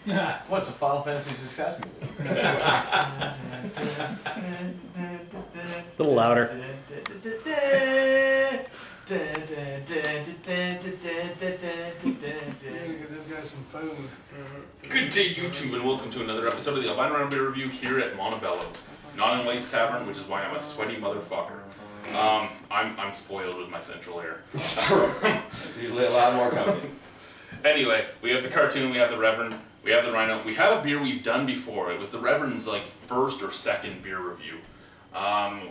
What's a Final Fantasy success movie? A little louder. Some food. Good day, YouTube, and welcome to another episode of the Albino Rhino beer review here at Montebello's, not in Lace Tavern, which is why I'm a sweaty motherfucker. I'm spoiled with my central air. Usually a lot more coming. Anyway, we have the cartoon, we have the Reverend, we have the Rhino. We have a beer we've done before. It was the Reverend's like first or second beer review.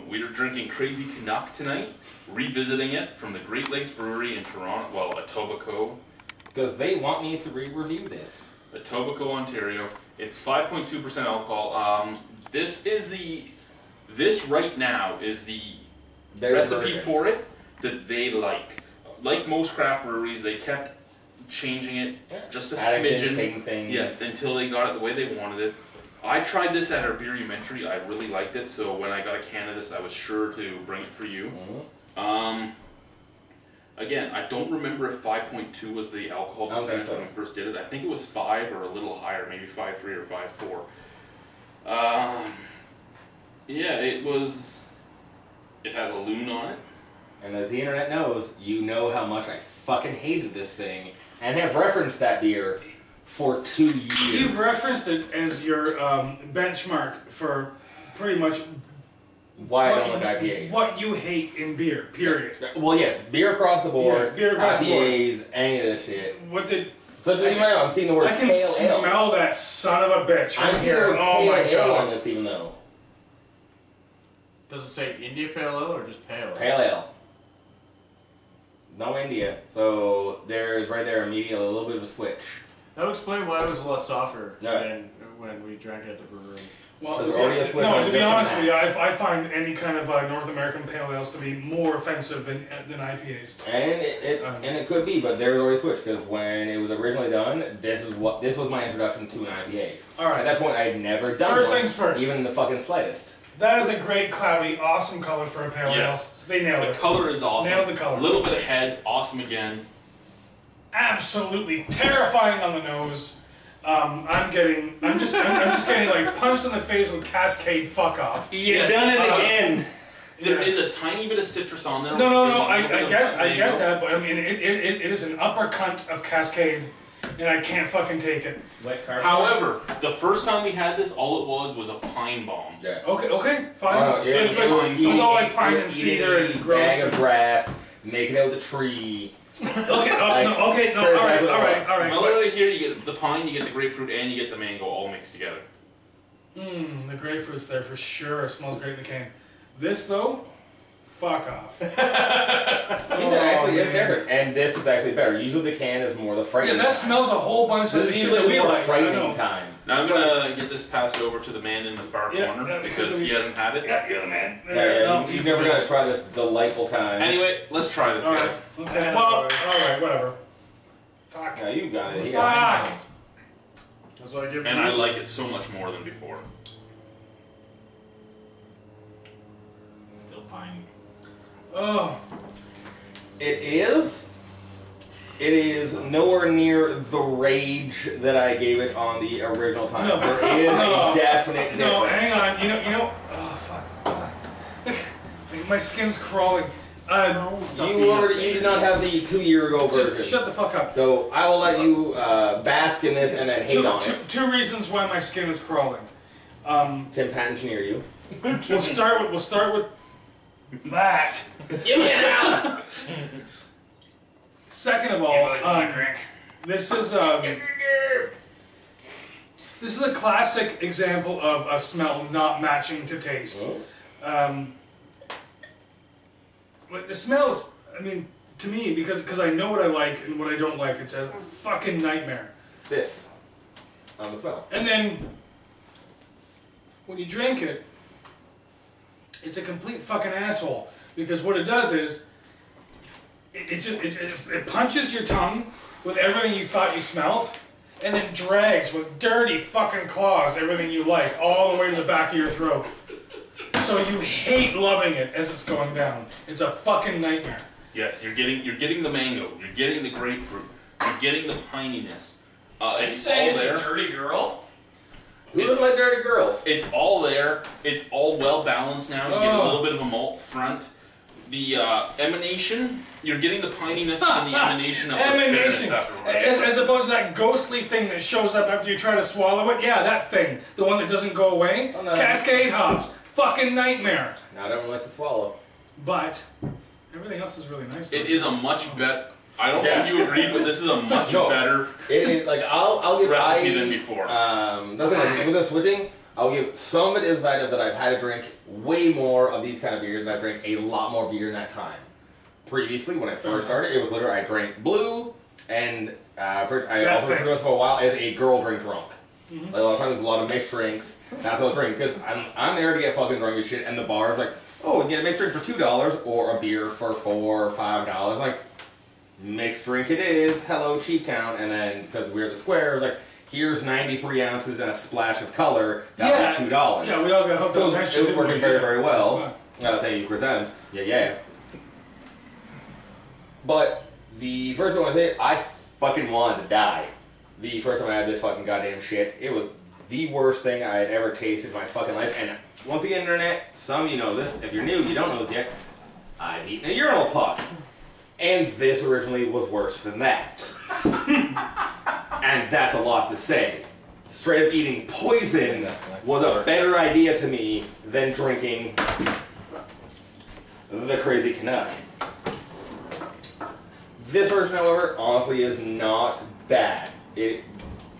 We are drinking Crazy Canuck tonight, revisiting it from the Great Lakes Brewery in Toronto, well, Etobicoke. Because they want me to re-review this. Etobicoke, Ontario. It's 5.2% alcohol. This right now is the recipe for it that they like. Like most craft breweries, they kept changing it just a smidgen. Yes, until they got it the way they wanted it. I tried this at our Brewery. I really liked it, so when I got a can of this, I was sure to bring it for you. Again, I don't remember if 5.2 was the alcohol percentage when we first did it. I think it was 5 or a little higher, maybe 5.3 or 5.4. Yeah, it has a loon on it. And as the internet knows, you know how much I fucking hated this thing, and have referenced that beer for 2 years. You've referenced it as your benchmark for pretty much why I don't like IPAs. What you hate in beer, period. Well, yes, beer across the board, beer across IPAs, the board. any of this shit. What did... So I'm seeing the word I can pale smell ale. that son of a bitch I'm right seeing the here. word Oh pale my ale god. on this, even though. Does it say India Pale Ale or just Pale Ale? Pale ale. No India. So there's right there immediately a little bit of a switch. That would explain why it was a lot softer than when we drank it at the brewery. Well, to be honest with you, I find any kind of North American pale ales to be more offensive than IPAs. And it could be, but there's already a switch because when it was originally done, this was my introduction to an IPA. All right. At that point, I had never done First one, things first. even the fucking slightest. That is a great, cloudy, awesome color for a pale ale. They nailed it. The color is awesome. Nailed the color. A little bit of head, awesome again. Absolutely terrifying on the nose. I'm just getting like punched in the face with Cascade fuck off. You done it again. There is a tiny bit of citrus on there. No, I get that, but I mean it is an uppercut of Cascade, and I can't fucking take it. However, the first time we had this, all it was a pine bomb. Yeah. Okay, fine. It was all like pine and cedar and gross. Bag of grass, making out with a tree. Okay, all right. Smell it right here, you get the pine, you get the grapefruit, and you get the mango all mixed together. The grapefruit's there for sure. It smells great in the can. This though, fuck off. Actually is different, and this is actually better. Usually the can is more the frightening. Yeah, that smells a whole bunch of the shit that we like. Frightening time. Now I'm gonna get this passed over to the man in the far corner because he hasn't had it. Yeah, you're the man. He's never gonna try this delightful time. Anyway, let's try this, guys. Okay. Well, all right, whatever. Fuck. Yeah, you got it. Fuck. That's what I give. And I like it so much more than before. Still pine. Oh. It is nowhere near the rage that I gave it on the original time. No, there is a definite difference. No, hang on. You know. Oh fuck. My skin's crawling. You did not have the 2 year ago version. Shut the fuck up. So I will let you bask in this and then hate on it. Two reasons why my skin is crawling. Tim Patton's near you. We'll start with that. Give me it out. Second of all, this is a classic example of a smell not matching to taste. But the smell is, I mean, to me, because I know what I like and what I don't like, it's a fucking nightmare. It's this on the smell. And then when you drink it, it's a complete fucking asshole. Because what it does is, it punches your tongue with everything you thought you smelled, and then drags with dirty fucking claws everything you like all the way to the back of your throat. So you hate loving it as it's going down. It's a fucking nightmare. Yes, you're getting the mango, you're getting the grapefruit, you're getting the pininess. It's all there. It's a dirty girl? Who doesn't like dirty girls? It's all there. It's all well balanced now. You get a little bit of a malt front. The emanation, you're getting the pininess and the emanation of the Emanation. afterwards. As opposed to that ghostly thing that shows up after you try to swallow it. Yeah, that thing. The one that doesn't go away. Oh, no. Cascade hops. Fucking nightmare. Not everyone wants to swallow. But everything else is really nice. It is a much better. I don't know if you agree, but this is a much better It is like I'll give recipe than before. With the switching, I'll give some of it is that I've had to drink way more of these kind of beers, and I drank a lot more beer in that time. Previously, when I first started, it was literally I drank blue, and I also referred to it for a while as a girl drink drunk. Like a lot of times, there's a lot of mixed drinks. That's what I was drinking because I'm there to get fucking drunk as shit, and the bar's like, oh, we get a mixed drink for $2 or a beer for $4 or $5. Like, mixed drink it is. Hello, Cheap Town. And then because we're at the square, like, here's 93 ounces and a splash of color. That was $2. Yeah, we all got hooked So on it was working very, very well. Thank you, Chris Adams. Yeah. But the first one I say, I fucking wanted to die. The first time I had this fucking goddamn shit, it was the worst thing I had ever tasted in my fucking life. And once again, internet, some of you know this. If you're new, you don't know this yet. I've eaten a urinal puck. And this originally was worse than that. And that's a lot to say. Straight up eating poison was a better idea to me than drinking the Crazy Canuck. This version, however, honestly is not bad. It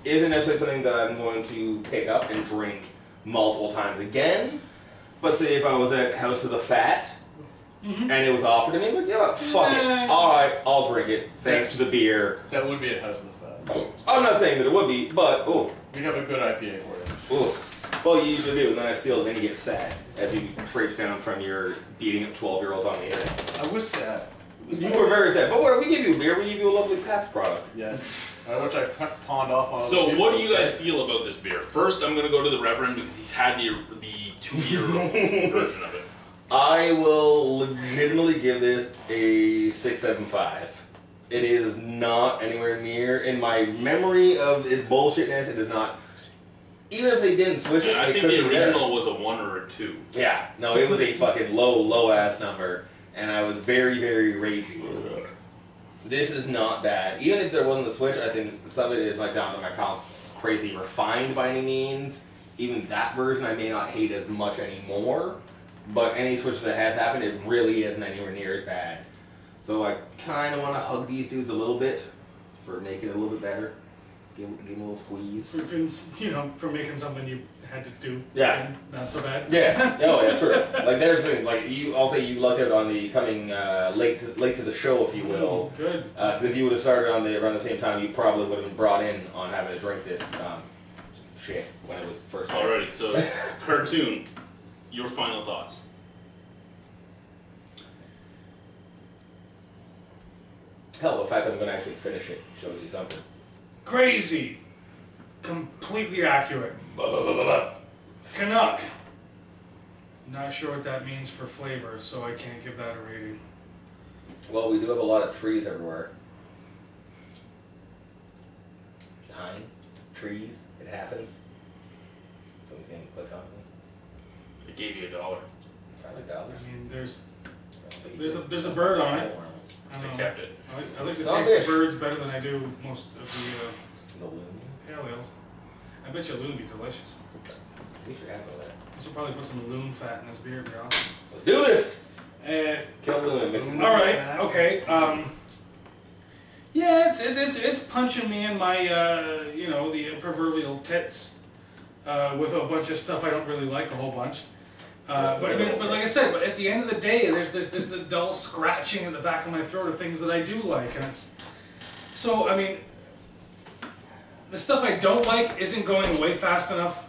isn't necessarily something that I'm going to pick up and drink multiple times again. But say if I was at House of the Fat, and it was offered to me, like, you know what, fuck it. Alright, I'll drink it. Thanks to the beer. That would be at House of the Fat. I'm not saying that it would be, but, We'd have a good IPA for you. Well, you usually do, and then I steal it, and then you get sad as you traipse down from your beating up 12-year-olds on the internet. I was sad. You were very sad. But what, we give you a beer, we give you a lovely Pabst product. Yes. Which I pawned off on. So what do you guys feel about this beer? First, I'm going to go to the Reverend because he's had the 2-year version of it. I will legitimately give this a 6.75. It is not anywhere near, in my memory of its bullshitness, it is not. Even if they didn't switch it, I think the original was a 1 or a 2. Yeah, no, it was a fucking low ass number, and I was very, very ragey. This is not bad. Even if there wasn't the switch, I think some of it is like down to my palate's crazy refined by any means. Even that version I may not hate as much anymore. But any switch that has happened, it really isn't anywhere near as bad. So I kind of want to hug these dudes a little bit for making it a little bit better. Give them a little squeeze. For making something you had to do. Yeah. And not so bad. Yeah. Oh, that's true. Like there's things like I'll say you lucked out on the coming late to the show, if you will. Good. Because if you would have started around the same time, you probably would have been brought in on having to drink this shit when it was first. Alrighty, so Cartoon. Your final thoughts. Hell, the fact that I'm going to actually finish it shows you something. Crazy. Completely accurate. Canuck. Not sure what that means for flavor, so I can't give that a rating. Well, we do have a lot of trees everywhere. Time, trees, it happens. Someone's getting clicked on me. I gave you $1. $5. I mean, there's a bird on it. I don't know. kept it. I like the taste of birds better than I do most of The loon. pale ales. I bet you a loon would be delicious. We should have that. We should probably put some loon fat in this beer. It'd be awesome. Let's do this! Kill loon and mix it. All right. Okay. Yeah, it's punching me in my the proverbial tits with a bunch of stuff I don't really like a whole bunch. But like I said, but at the end of the day, there's the dull scratching in the back of my throat of things that I do like, and it's so. I mean, the stuff I don't like isn't going away fast enough.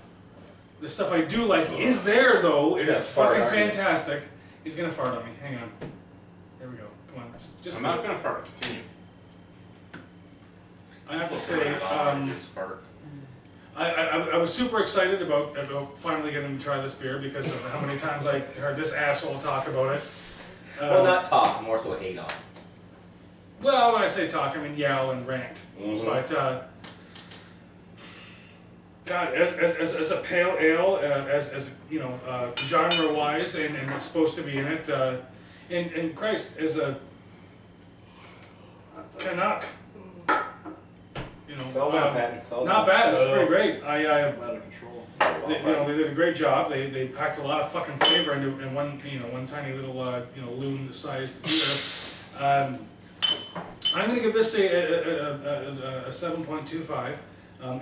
The stuff I do like is there though, and it's fucking fantastic. He's gonna fart on me. Hang on. There we go. Come on. Just I'm not gonna fart. Continue. I have to say, I was super excited about finally getting to try this beer because of how many times I heard this asshole talk about it. Well, not talk, more so hate on. Well, when I say talk, I mean yell and rant. Mm-hmm. But God, as a pale ale, as you know, genre wise, and what's supposed to be in it, and Christ, as a Canuck, you know, not bad. It's pretty great. Out of control. They did a great job. They packed a lot of fucking flavor in one tiny little loon-sized beer. I'm gonna give this a 7.25.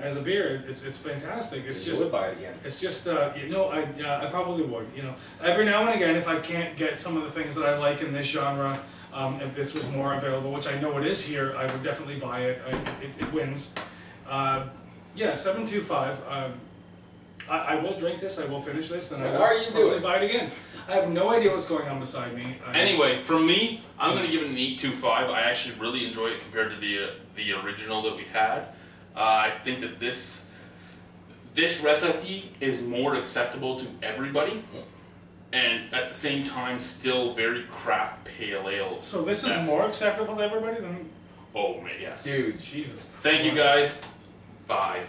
As a beer, it's fantastic. It's just. You would buy it again. It's just I probably would. You know, every now and again, if I can't get some of the things that I like in this genre, if this was more available, which I know it is here, I would definitely buy it. It wins. Yeah, 7.25. I will drink this. I will finish this, and I will probably buy it again. I have no idea what's going on beside me. Anyway, from me, I'm going to give it an 8.25. I actually really enjoy it compared to the original that we had. I think that this recipe is more acceptable to everybody, and at the same time, still very craft pale ale. So this is more acceptable to everybody than? Oh man, yes. Dude, Jesus. Thank you guys. Bye.